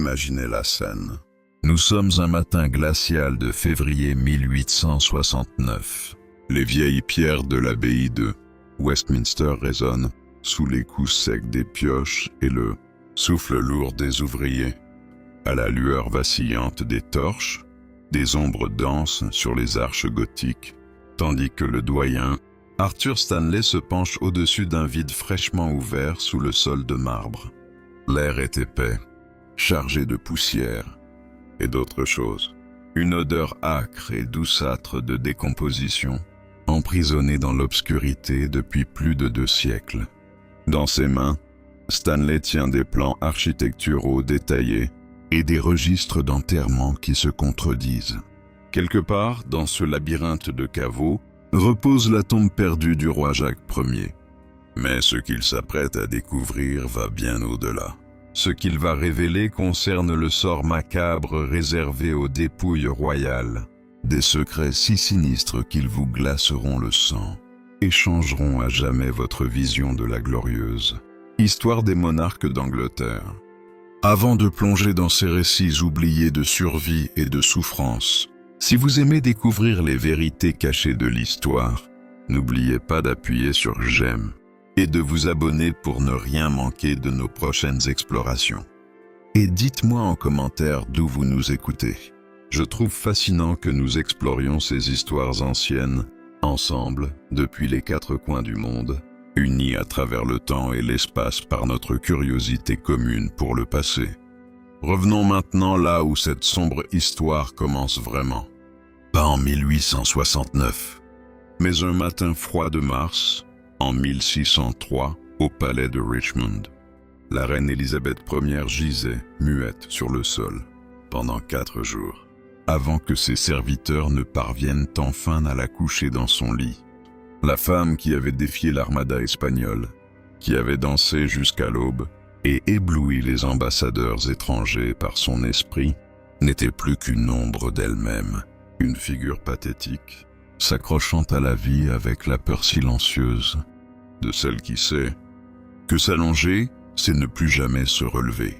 Imaginez la scène. Nous sommes un matin glacial de février 1869. Les vieilles pierres de l'abbaye de Westminster résonnent sous les coups secs des pioches et le souffle lourd des ouvriers. À la lueur vacillante des torches, des ombres dansent sur les arches gothiques, tandis que le doyen, Arthur Stanley, se penche au-dessus d'un vide fraîchement ouvert sous le sol de marbre. L'air est épais, chargé de poussière et d'autres choses. Une odeur âcre et douceâtre de décomposition, emprisonnée dans l'obscurité depuis plus de 2 siècles. Dans ses mains, Stanley tient des plans architecturaux détaillés et des registres d'enterrement qui se contredisent. Quelque part, dans ce labyrinthe de caveaux, repose la tombe perdue du roi Jacques Ier. Mais ce qu'il s'apprête à découvrir va bien au-delà. Ce qu'il va révéler concerne le sort macabre réservé aux dépouilles royales. Des secrets si sinistres qu'ils vous glaceront le sang et changeront à jamais votre vision de la glorieuse histoire des monarques d'Angleterre. Avant de plonger dans ces récits oubliés de survie et de souffrance, si vous aimez découvrir les vérités cachées de l'histoire, n'oubliez pas d'appuyer sur j'aime et de vous abonner pour ne rien manquer de nos prochaines explorations. Et dites-moi en commentaire d'où vous nous écoutez. Je trouve fascinant que nous explorions ces histoires anciennes, ensemble, depuis les 4 coins du monde, unis à travers le temps et l'espace par notre curiosité commune pour le passé. Revenons maintenant là où cette sombre histoire commence vraiment. Pas en 1869, mais un matin froid de mars, en 1603, au palais de Richmond. La reine Élisabeth Ier gisait, muette, sur le sol, pendant 4 jours, avant que ses serviteurs ne parviennent enfin à la coucher dans son lit. La femme qui avait défié l'armada espagnole, qui avait dansé jusqu'à l'aube et ébloui les ambassadeurs étrangers par son esprit, n'était plus qu'une ombre d'elle-même, une figure pathétique, s'accrochant à la vie avec la peur silencieuse de celle qui sait que s'allonger, c'est ne plus jamais se relever.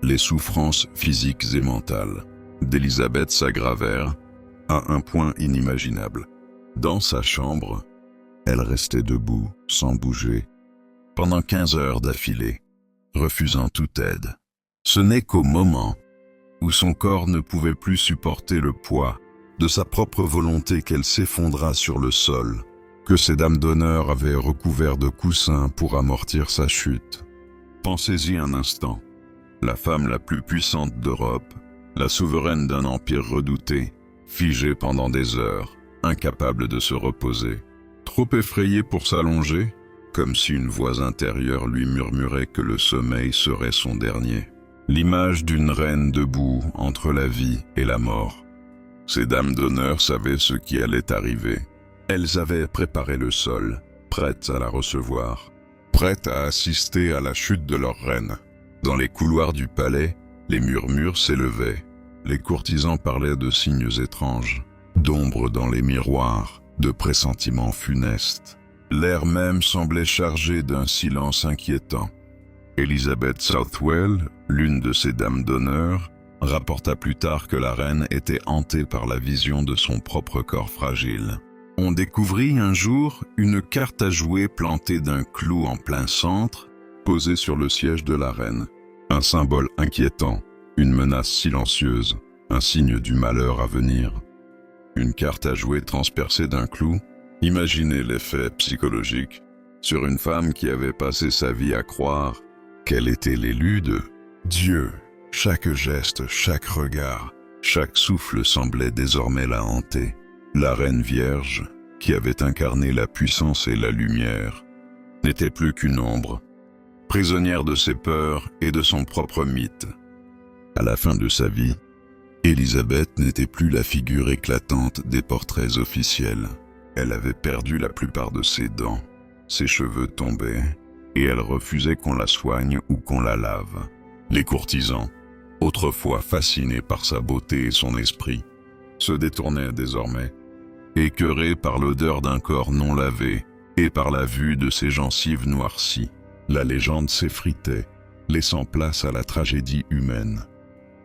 Les souffrances physiques et mentales d'Élisabeth s'aggravèrent à un point inimaginable. Dans sa chambre, elle restait debout, sans bouger, pendant 15 heures d'affilée, refusant toute aide. Ce n'est qu'au moment où son corps ne pouvait plus supporter le poids de sa propre volonté qu'elle s'effondra sur le sol, que ces dames d'honneur avaient recouvert de coussins pour amortir sa chute. Pensez-y un instant. La femme la plus puissante d'Europe, la souveraine d'un empire redouté, figée pendant des heures, incapable de se reposer, trop effrayée pour s'allonger, comme si une voix intérieure lui murmurait que le sommeil serait son dernier. L'image d'une reine debout entre la vie et la mort. Ces dames d'honneur savaient ce qui allait arriver. Elles avaient préparé le sol, prêtes à la recevoir, prêtes à assister à la chute de leur reine. Dans les couloirs du palais, les murmures s'élevaient. Les courtisans parlaient de signes étranges, d'ombres dans les miroirs, de pressentiments funestes. L'air même semblait chargé d'un silence inquiétant. Elizabeth Southwell, l'une de ces dames d'honneur, rapporta plus tard que la reine était hantée par la vision de son propre corps fragile. On découvrit un jour une carte à jouer plantée d'un clou en plein centre, posée sur le siège de la reine. Un symbole inquiétant, une menace silencieuse, un signe du malheur à venir. Une carte à jouer transpercée d'un clou, imaginez l'effet psychologique sur une femme qui avait passé sa vie à croire qu'elle était l'élue de Dieu. Chaque geste, chaque regard, chaque souffle semblait désormais la hanter. La reine vierge, qui avait incarné la puissance et la lumière, n'était plus qu'une ombre, prisonnière de ses peurs et de son propre mythe. À la fin de sa vie, Élisabeth n'était plus la figure éclatante des portraits officiels. Elle avait perdu la plupart de ses dents, ses cheveux tombaient, et elle refusait qu'on la soigne ou qu'on la lave. Les courtisans, autrefois fascinés par sa beauté et son esprit, se détournaient désormais, écœurés par l'odeur d'un corps non lavé et par la vue de ses gencives noircies. La légende s'effritait, laissant place à la tragédie humaine.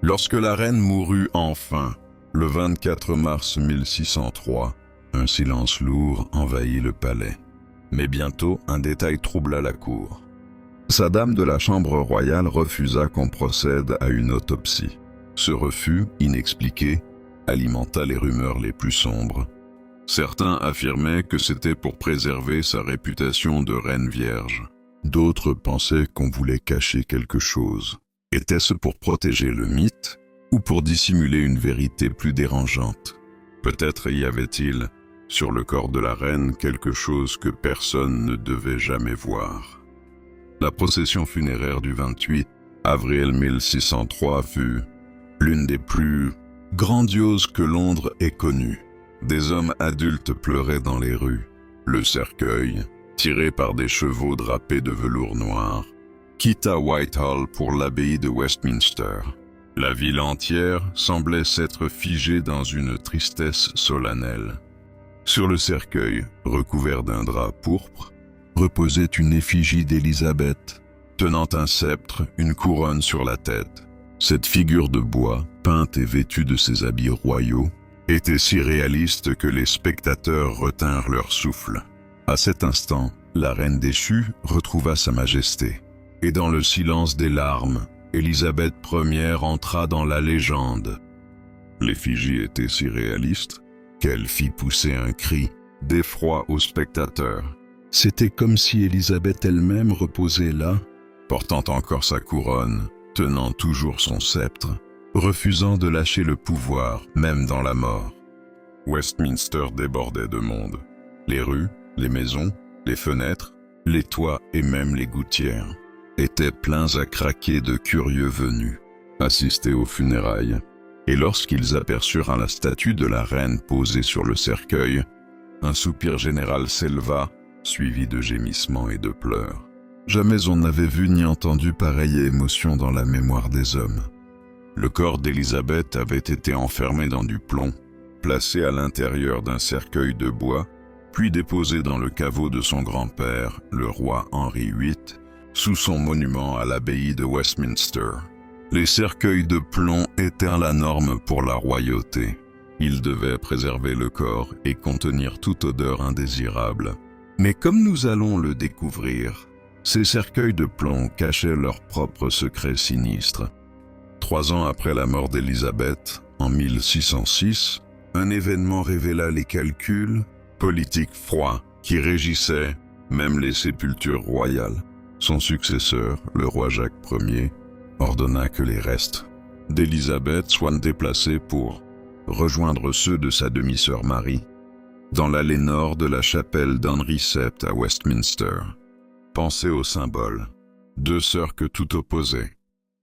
Lorsque la reine mourut enfin, le 24 mars 1603, un silence lourd envahit le palais. Mais bientôt, un détail troubla la cour. Sa dame de la chambre royale refusa qu'on procède à une autopsie. Ce refus, inexpliqué, alimenta les rumeurs les plus sombres. Certains affirmaient que c'était pour préserver sa réputation de reine vierge. D'autres pensaient qu'on voulait cacher quelque chose. Était-ce pour protéger le mythe ou pour dissimuler une vérité plus dérangeante? Peut-être y avait-il, sur le corps de la reine, quelque chose que personne ne devait jamais voir. La procession funéraire du 28 avril 1603 fut l'une des plus grandioses que Londres ait connues. Des hommes adultes pleuraient dans les rues. Le cercueil, tiré par des chevaux drapés de velours noir, quitta Whitehall pour l'abbaye de Westminster. La ville entière semblait s'être figée dans une tristesse solennelle. Sur le cercueil, recouvert d'un drap pourpre, reposait une effigie d'Élisabeth, tenant un sceptre, une couronne sur la tête. Cette figure de bois, peinte et vêtue de ses habits royaux, était si réaliste que les spectateurs retinrent leur souffle. À cet instant, la reine déchue retrouva sa majesté. Et dans le silence des larmes, Élisabeth Ier entra dans la légende. L'effigie était si réaliste qu'elle fit pousser un cri d'effroi aux spectateurs. C'était comme si Élisabeth elle-même reposait là, portant encore sa couronne, tenant toujours son sceptre, refusant de lâcher le pouvoir, même dans la mort. Westminster débordait de monde. Les rues, les maisons, les fenêtres, les toits et même les gouttières étaient pleins à craquer de curieux venus assister aux funérailles. Et lorsqu'ils aperçurent la statue de la reine posée sur le cercueil, un soupir général s'éleva, suivi de gémissements et de pleurs. Jamais on n'avait vu ni entendu pareille émotion dans la mémoire des hommes. Le corps d'Élisabeth avait été enfermé dans du plomb, placé à l'intérieur d'un cercueil de bois, puis déposé dans le caveau de son grand-père, le roi Henri VIII, sous son monument à l'abbaye de Westminster. Les cercueils de plomb étaient la norme pour la royauté. Ils devaient préserver le corps et contenir toute odeur indésirable. Mais comme nous allons le découvrir, ces cercueils de plomb cachaient leurs propres secrets sinistres. 3 ans après la mort d'Élisabeth, en 1606, un événement révéla les calculs politiques froids qui régissaient même les sépultures royales. Son successeur, le roi Jacques Ier, ordonna que les restes d'Élisabeth soient déplacés pour rejoindre ceux de sa demi-sœur Marie, dans l'allée nord de la chapelle d'Henri VII à Westminster. Pensez au symbole. 2 sœurs que tout opposait,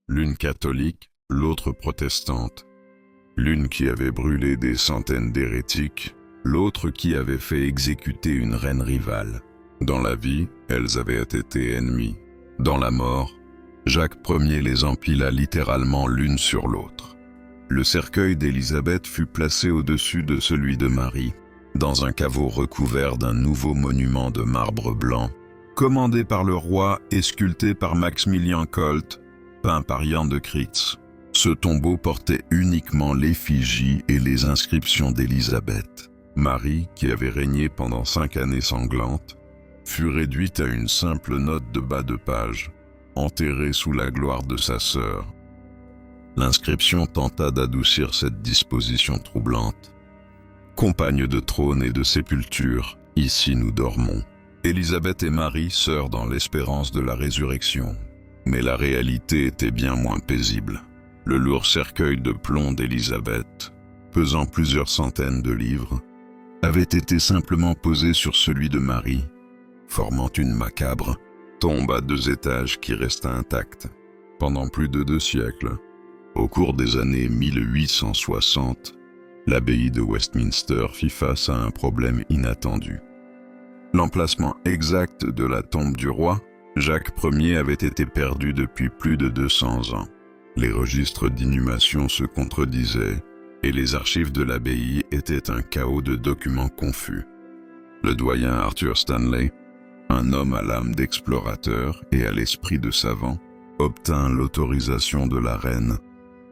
l'une catholique, l'autre protestante, l'une qui avait brûlé des centaines d'hérétiques, l'autre qui avait fait exécuter une reine rivale. Dans la vie, elles avaient été ennemies. Dans la mort, Jacques Ier les empila littéralement l'une sur l'autre. Le cercueil d'Élisabeth fut placé au-dessus de celui de Marie, dans un caveau recouvert d'un nouveau monument de marbre blanc, commandé par le roi et sculpté par Maximilien Koltz, peint par Jan de Critz. Ce tombeau portait uniquement l'effigie et les inscriptions d'Élisabeth. Marie, qui avait régné pendant 5 années sanglantes, fut réduite à une simple note de bas de page, enterrée sous la gloire de sa sœur. L'inscription tenta d'adoucir cette disposition troublante. Compagne de trône et de sépulture, ici nous dormons. Élisabeth et Marie, sœurs dans l'espérance de la résurrection. Mais la réalité était bien moins paisible. Le lourd cercueil de plomb d'Élisabeth, pesant plusieurs centaines de livres, avait été simplement posé sur celui de Marie, formant une macabre tombe à 2 étages qui resta intacte pendant plus de 2 siècles. Au cours des années 1860, l'abbaye de Westminster fit face à un problème inattendu. L'emplacement exact de la tombe du roi, Jacques Ier, avait été perdu depuis plus de 200 ans. Les registres d'inhumation se contredisaient et les archives de l'abbaye étaient un chaos de documents confus. Le doyen Arthur Stanley, un homme à l'âme d'explorateur et à l'esprit de savant, obtint l'autorisation de la reine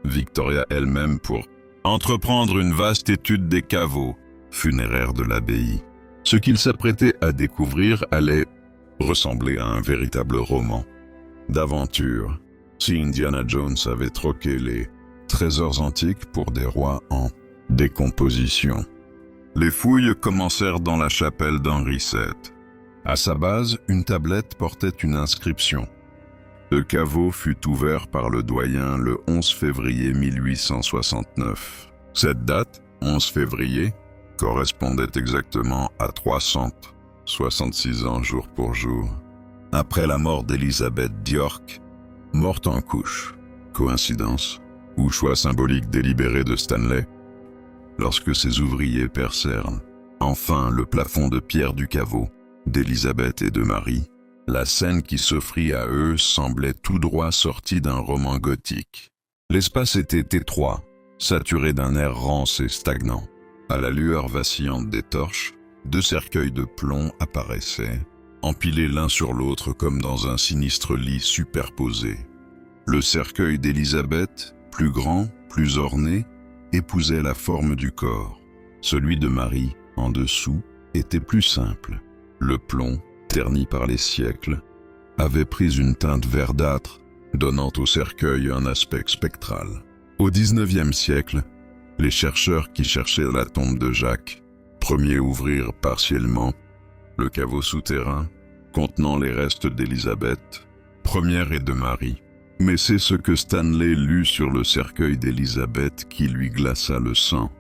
Victoria elle-même pour entreprendre une vaste étude des caveaux funéraires de l'abbaye. Ce qu'il s'apprêtait à découvrir allait ressembler à un véritable roman d'aventure. Si Indiana Jones avait troqué les trésors antiques pour des rois en décomposition. Les fouilles commencèrent dans la chapelle d'Henri VII. À sa base, une tablette portait une inscription. Le caveau fut ouvert par le doyen le 11 février 1869. Cette date, 11 février, correspondait exactement à 366 ans jour pour jour, après la mort d'Élisabeth d'York, morte en couche. Coïncidence ou choix symbolique délibéré de Stanley? Lorsque ses ouvriers percèrent enfin le plafond de pierre du caveau d'Élisabeth et de Marie, la scène qui s'offrit à eux semblait tout droit sortie d'un roman gothique. L'espace était étroit, saturé d'un air rance et stagnant. À la lueur vacillante des torches, deux cercueils de plomb apparaissaient, empilés l'un sur l'autre comme dans un sinistre lit superposé. Le cercueil d'Élisabeth, plus grand, plus orné, épousait la forme du corps. Celui de Marie, en dessous, était plus simple. Le plomb, terni par les siècles, avait pris une teinte verdâtre, donnant au cercueil un aspect spectral. Au XIXe siècle, les chercheurs qui cherchaient la tombe de Jacques Ier ouvrirent partiellement le caveau souterrain contenant les restes d'Élisabeth Ier et de Marie. Mais c'est ce que Stanley lut sur le cercueil d'Élisabeth qui lui glaça le sang.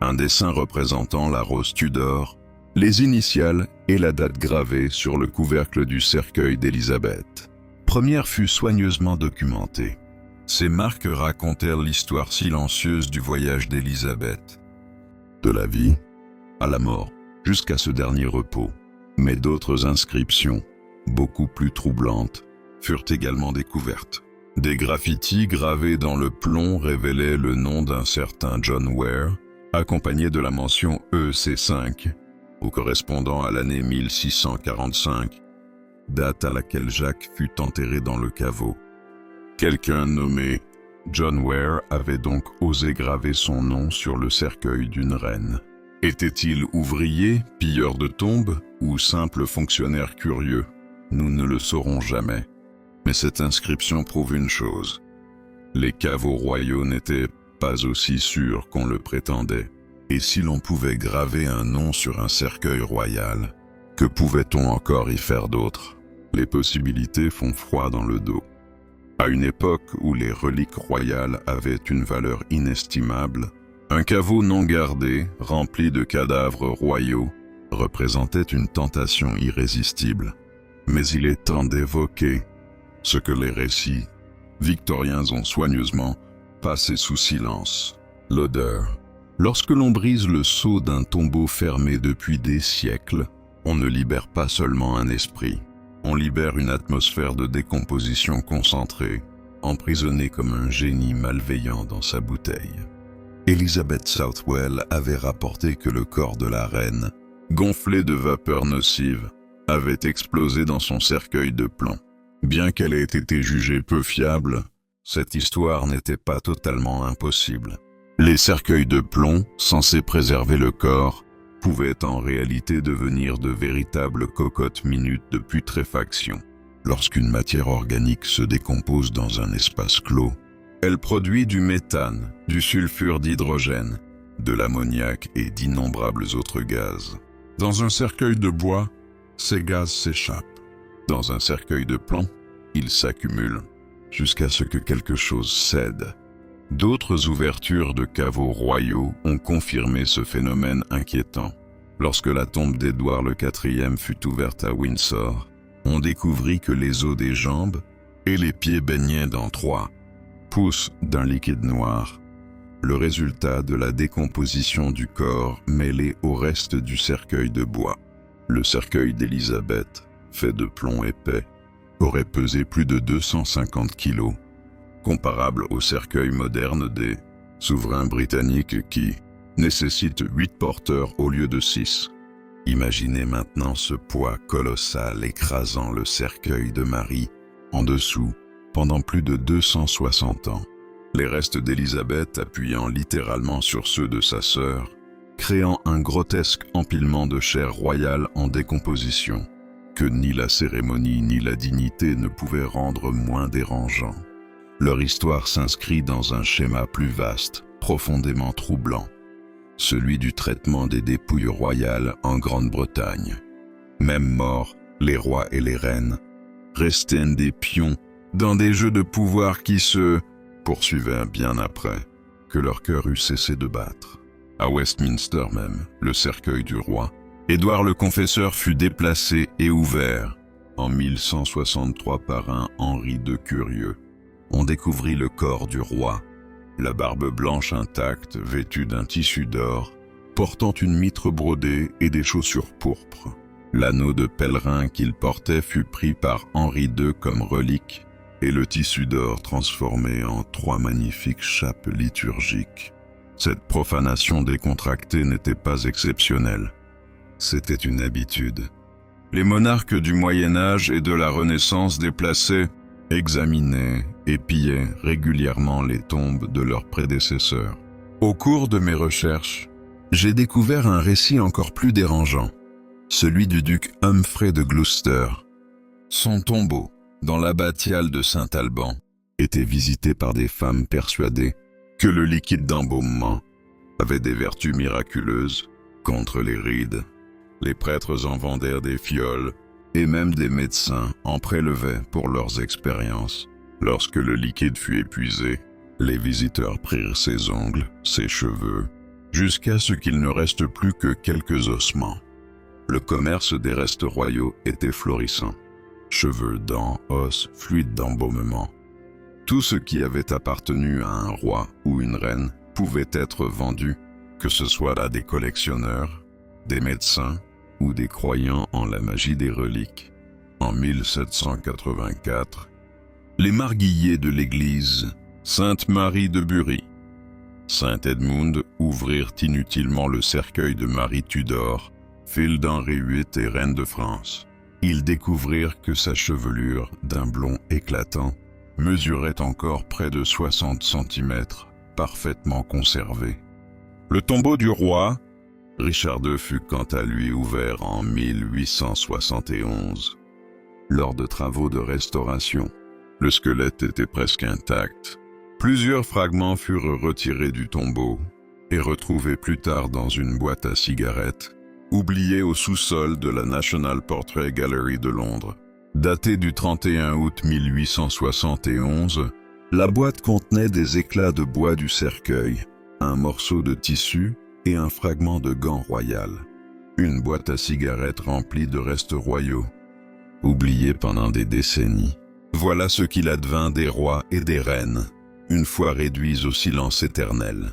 Un dessin représentant la rose Tudor, les initiales et la date gravée sur le couvercle du cercueil d'Élisabeth Ier fut soigneusement documentée. Ces marques racontèrent l'histoire silencieuse du voyage d'Élisabeth, de la vie à la mort, jusqu'à ce dernier repos. Mais d'autres inscriptions, beaucoup plus troublantes, furent également découvertes. Des graffitis gravés dans le plomb révélaient le nom d'un certain John Ware, accompagné de la mention EC5, ou correspondant à l'année 1645, date à laquelle Jacques fut enterré dans le caveau. Quelqu'un nommé John Ware avait donc osé graver son nom sur le cercueil d'une reine. Était-il ouvrier, pilleur de tombes, ou simple fonctionnaire curieux? Nous ne le saurons jamais. Mais cette inscription prouve une chose. Les caveaux royaux n'étaient pas aussi sûrs qu'on le prétendait. Et si l'on pouvait graver un nom sur un cercueil royal, que pouvait-on encore y faire d'autre? Les possibilités font froid dans le dos. À une époque où les reliques royales avaient une valeur inestimable, un caveau non gardé, rempli de cadavres royaux, représentait une tentation irrésistible. Mais il est temps d'évoquer ce que les récits victoriens ont soigneusement passé sous silence: l'odeur. Lorsque l'on brise le sceau d'un tombeau fermé depuis des siècles, on ne libère pas seulement un esprit, on libère une atmosphère de décomposition concentrée, emprisonnée comme un génie malveillant dans sa bouteille. Elizabeth Southwell avait rapporté que le corps de la reine, gonflé de vapeurs nocives, avait explosé dans son cercueil de plomb. Bien qu'elle ait été jugée peu fiable, cette histoire n'était pas totalement impossible. Les cercueils de plomb, censés préserver le corps, pouvaient en réalité devenir de véritables cocottes minutes de putréfaction. Lorsqu'une matière organique se décompose dans un espace clos, elle produit du méthane, du sulfure d'hydrogène, de l'ammoniac et d'innombrables autres gaz. Dans un cercueil de bois, ces gaz s'échappent. Dans un cercueil de plomb, ils s'accumulent, jusqu'à ce que quelque chose cède. D'autres ouvertures de caveaux royaux ont confirmé ce phénomène inquiétant. Lorsque la tombe d'Édouard IV fut ouverte à Windsor, on découvrit que les os des jambes et les pieds baignaient dans 3 pouces d'un liquide noir, le résultat de la décomposition du corps mêlé au reste du cercueil de bois. Le cercueil d'Élisabeth, fait de plomb épais, aurait pesé plus de 250 kilos, comparable au cercueil moderne des souverains britanniques qui nécessitent 8 porteurs au lieu de 6. Imaginez maintenant ce poids colossal écrasant le cercueil de Marie en dessous pendant plus de 260 ans. les restes d'Élisabeth appuyant littéralement sur ceux de sa sœur, créant un grotesque empilement de chair royale en décomposition, que ni la cérémonie ni la dignité ne pouvaient rendre moins dérangeant. Leur histoire s'inscrit dans un schéma plus vaste, profondément troublant, celui du traitement des dépouilles royales en Grande-Bretagne. Même morts, les rois et les reines restaient des pions dans des jeux de pouvoir qui se poursuivaient bien après que leur cœur eût cessé de battre. À Westminster même, le cercueil du roi, Édouard le Confesseur fut déplacé et ouvert en 1163 par un Henri de Curieux. On découvrit le corps du roi, la barbe blanche intacte vêtue d'un tissu d'or, portant une mitre brodée et des chaussures pourpres. L'anneau de pèlerin qu'il portait fut pris par Henri II comme relique et le tissu d'or transformé en 3 magnifiques chapes liturgiques. Cette profanation décontractée n'était pas exceptionnelle. C'était une habitude. Les monarques du Moyen-Âge et de la Renaissance déplaçaient, examinaient et pillaient régulièrement les tombes de leurs prédécesseurs. Au cours de mes recherches, j'ai découvert un récit encore plus dérangeant, celui du duc Humphrey de Gloucester. Son tombeau, dans l'abbatiale de Saint-Alban, était visité par des femmes persuadées que le liquide d'embaumement avait des vertus miraculeuses contre les rides. Les prêtres en vendèrent des fioles et même des médecins en prélevaient pour leurs expériences. Lorsque le liquide fut épuisé, les visiteurs prirent ses ongles, ses cheveux, jusqu'à ce qu'il ne reste plus que quelques ossements. Le commerce des restes royaux était florissant. Cheveux, dents, os, fluides d'embaumement. Tout ce qui avait appartenu à un roi ou une reine pouvait être vendu, que ce soit à des collectionneurs, des médecins ou des croyants en la magie des reliques. En 1784, les marguilliers de l'église Sainte-Marie de Bury, Saint-Edmund ouvrirent inutilement le cercueil de Marie Tudor, fille d'Henri VIII et reine de France. Ils découvrirent que sa chevelure, d'un blond éclatant, mesurait encore près de 60 cm, parfaitement conservée. Le tombeau du roi, Richard II, fut quant à lui ouvert en 1871. Lors de travaux de restauration, le squelette était presque intact. Plusieurs fragments furent retirés du tombeau et retrouvés plus tard dans une boîte à cigarettes, oubliée au sous-sol de la National Portrait Gallery de Londres. Datée du 31 août 1871, la boîte contenait des éclats de bois du cercueil, un morceau de tissu et un fragment de gant royal. Une boîte à cigarettes remplie de restes royaux, oubliés pendant des décennies. Voilà ce qu'il advint des rois et des reines, une fois réduits au silence éternel.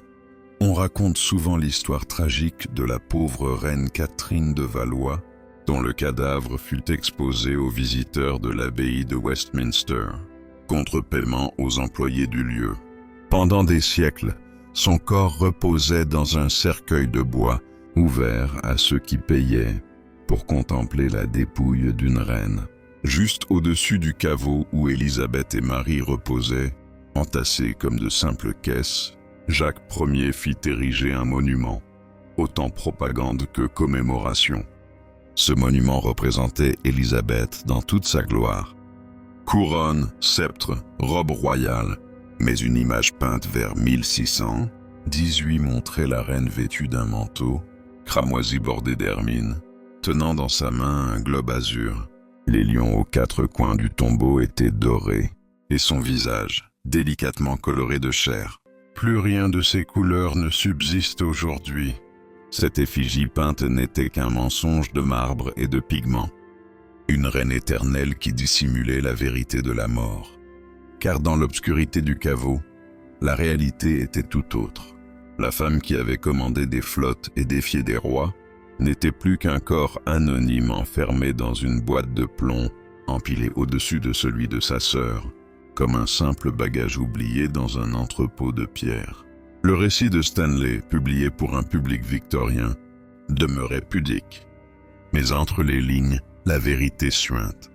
On raconte souvent l'histoire tragique de la pauvre reine Catherine de Valois, dont le cadavre fut exposé aux visiteurs de l'abbaye de Westminster, contre paiement aux employés du lieu. Pendant des siècles, son corps reposait dans un cercueil de bois ouvert à ceux qui payaient pour contempler la dépouille d'une reine. Juste au-dessus du caveau où Élisabeth et Marie reposaient, entassés comme de simples caisses, Jacques Ier fit ériger un monument, autant propagande que commémoration. Ce monument représentait Élisabeth dans toute sa gloire. Couronne, sceptre, robe royale, mais une image peinte vers 1618 montrait la reine vêtue d'un manteau, cramoisi bordé d'hermine, tenant dans sa main un globe azur. Les lions aux 4 coins du tombeau étaient dorés, et son visage, délicatement coloré de chair. Plus rien de ces couleurs ne subsiste aujourd'hui. Cette effigie peinte n'était qu'un mensonge de marbre et de pigments. Une reine éternelle qui dissimulait la vérité de la mort. Car dans l'obscurité du caveau, la réalité était tout autre. La femme qui avait commandé des flottes et défié des rois n'était plus qu'un corps anonyme enfermé dans une boîte de plomb, empilé au-dessus de celui de sa sœur, comme un simple bagage oublié dans un entrepôt de pierre. Le récit de Stanley, publié pour un public victorien, demeurait pudique. Mais entre les lignes, la vérité suinte.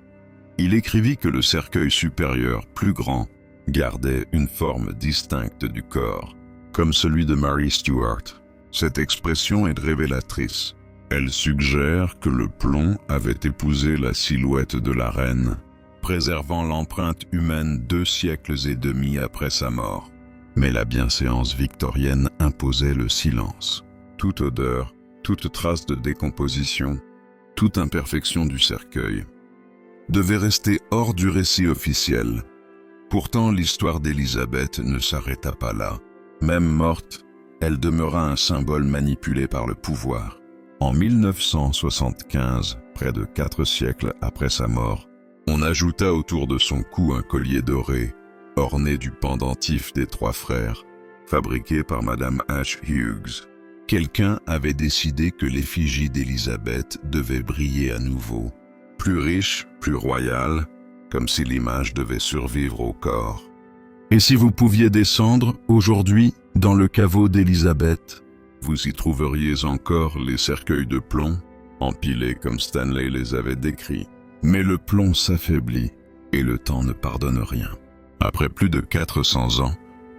Il écrivit que le cercueil supérieur, plus grand, gardait une forme distincte du corps, comme celui de Mary Stuart. Cette expression est révélatrice. Elle suggère que le plomb avait épousé la silhouette de la reine, préservant l'empreinte humaine 2 siècles et demi après sa mort. Mais la bienséance victorienne imposait le silence. Toute odeur, toute trace de décomposition, toute imperfection du cercueil devait rester hors du récit officiel. Pourtant, l'histoire d'Élisabeth ne s'arrêta pas là. Même morte, elle demeura un symbole manipulé par le pouvoir. En 1975, près de 4 siècles après sa mort, on ajouta autour de son cou un collier doré, orné du pendentif des 3 frères, fabriqué par Madame H. Hughes. Quelqu'un avait décidé que l'effigie d'Élisabeth devait briller à nouveau, plus riche, plus royale, comme si l'image devait survivre au corps. Et si vous pouviez descendre, aujourd'hui, dans le caveau d'Élisabeth, vous y trouveriez encore les cercueils de plomb, empilés comme Stanley les avait décrits. Mais le plomb s'affaiblit, et le temps ne pardonne rien. Après plus de 400 ans,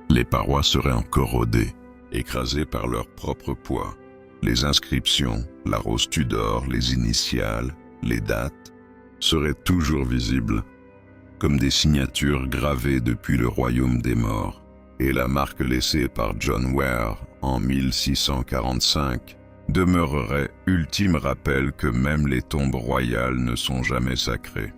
les parois seraient encore rodées, écrasées par leur propre poids. Les inscriptions, la rose Tudor, les initiales, les dates, seraient toujours visibles, comme des signatures gravées depuis le royaume des morts. Et la marque laissée par John Ware en 1645 demeurerait ultime rappel que même les tombes royales ne sont jamais sacrées.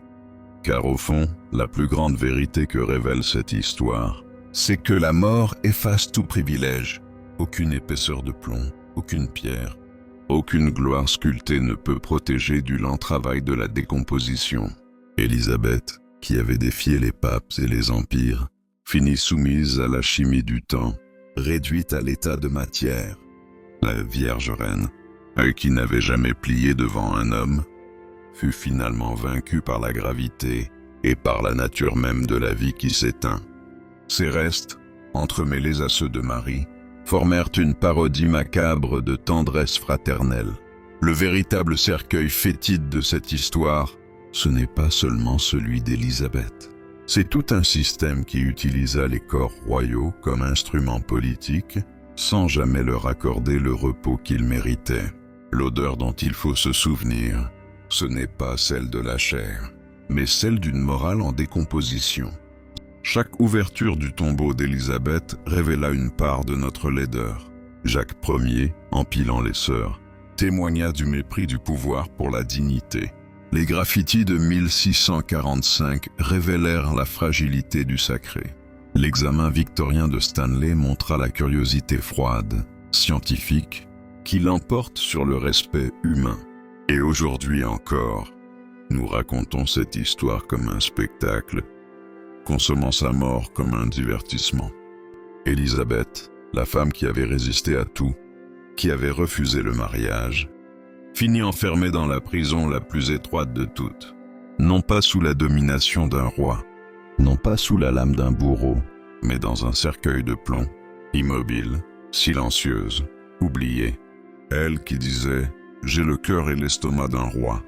Car au fond, la plus grande vérité que révèle cette histoire, c'est que la mort efface tout privilège. Aucune épaisseur de plomb, aucune pierre, aucune gloire sculptée ne peut protéger du lent travail de la décomposition. Élisabeth, qui avait défié les papes et les empires, finit soumise à la chimie du temps, réduite à l'état de matière. La Vierge Reine, qui n'avait jamais plié devant un homme, fut finalement vaincue par la gravité et par la nature même de la vie qui s'éteint. Ses restes, entremêlés à ceux de Marie, formèrent une parodie macabre de tendresse fraternelle. Le véritable cercueil fétide de cette histoire, ce n'est pas seulement celui d'Élisabeth. C'est tout un système qui utilisa les corps royaux comme instruments politiques, sans jamais leur accorder le repos qu'ils méritaient. L'odeur dont il faut se souvenir, ce n'est pas celle de la chair, mais celle d'une morale en décomposition. Chaque ouverture du tombeau d'Élisabeth révéla une part de notre laideur. Jacques Ier, empilant les sœurs, témoigna du mépris du pouvoir pour la dignité. Les graffitis de 1645 révélèrent la fragilité du sacré. L'examen victorien de Stanley montra la curiosité froide, scientifique, qui l'emporte sur le respect humain. Et aujourd'hui encore, nous racontons cette histoire comme un spectacle, consommant sa mort comme un divertissement. Élisabeth, la femme qui avait résisté à tout, qui avait refusé le mariage, finit enfermée dans la prison la plus étroite de toutes. Non pas sous la domination d'un roi, non pas sous la lame d'un bourreau, mais dans un cercueil de plomb, immobile, silencieuse, oubliée. Elle qui disait « J'ai le cœur et l'estomac d'un roi »,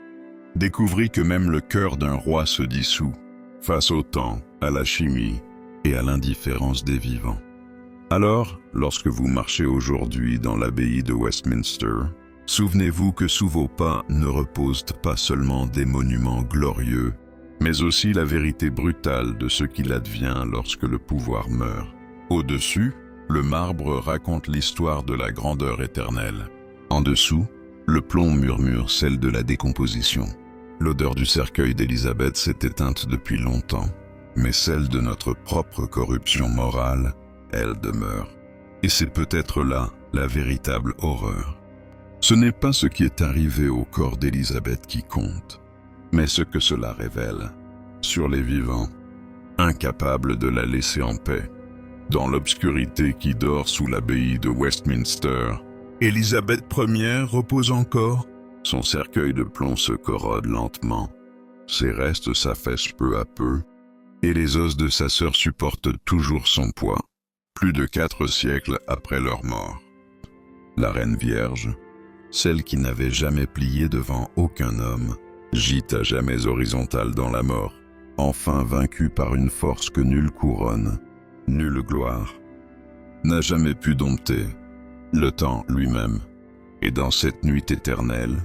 découvrit que même le cœur d'un roi se dissout, face au temps, à la chimie et à l'indifférence des vivants. Alors, lorsque vous marchez aujourd'hui dans l'abbaye de Westminster, souvenez-vous que sous vos pas ne reposent pas seulement des monuments glorieux, mais aussi la vérité brutale de ce qu'il advient lorsque le pouvoir meurt. Au-dessus, le marbre raconte l'histoire de la grandeur éternelle. En dessous, le plomb murmure celle de la décomposition. L'odeur du cercueil d'Élisabeth s'est éteinte depuis longtemps, mais celle de notre propre corruption morale, elle demeure. Et c'est peut-être là la véritable horreur. Ce n'est pas ce qui est arrivé au corps d'Élisabeth qui compte, mais ce que cela révèle sur les vivants, incapables de la laisser en paix. Dans l'obscurité qui dort sous l'abbaye de Westminster, Élisabeth Ier repose encore. Son cercueil de plomb se corrode lentement. Ses restes s'affaissent peu à peu, et les os de sa sœur supportent toujours son poids, plus de 4 siècles après leur mort. La Reine Vierge, celle qui n'avait jamais plié devant aucun homme, gît à jamais horizontale dans la mort. enfin vaincu par une force que nulle couronne, nulle gloire, n'a jamais pu dompter, le temps lui-même. Et dans cette nuit éternelle,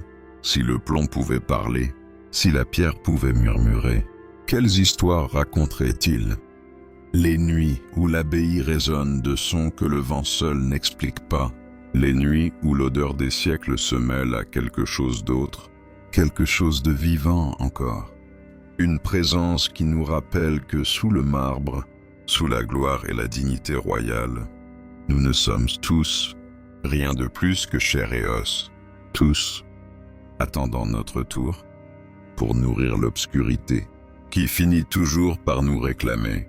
si le plomb pouvait parler, si la pierre pouvait murmurer, quelles histoires raconterait-il? Les nuits où l'abbaye résonne de sons que le vent seul n'explique pas, les nuits où l'odeur des siècles se mêle à quelque chose d'autre, quelque chose de vivant encore. Une présence qui nous rappelle que sous le marbre, sous la gloire et la dignité royale, nous ne sommes tous rien de plus que chair et os, tous attendant notre tour pour nourrir l'obscurité qui finit toujours par nous réclamer.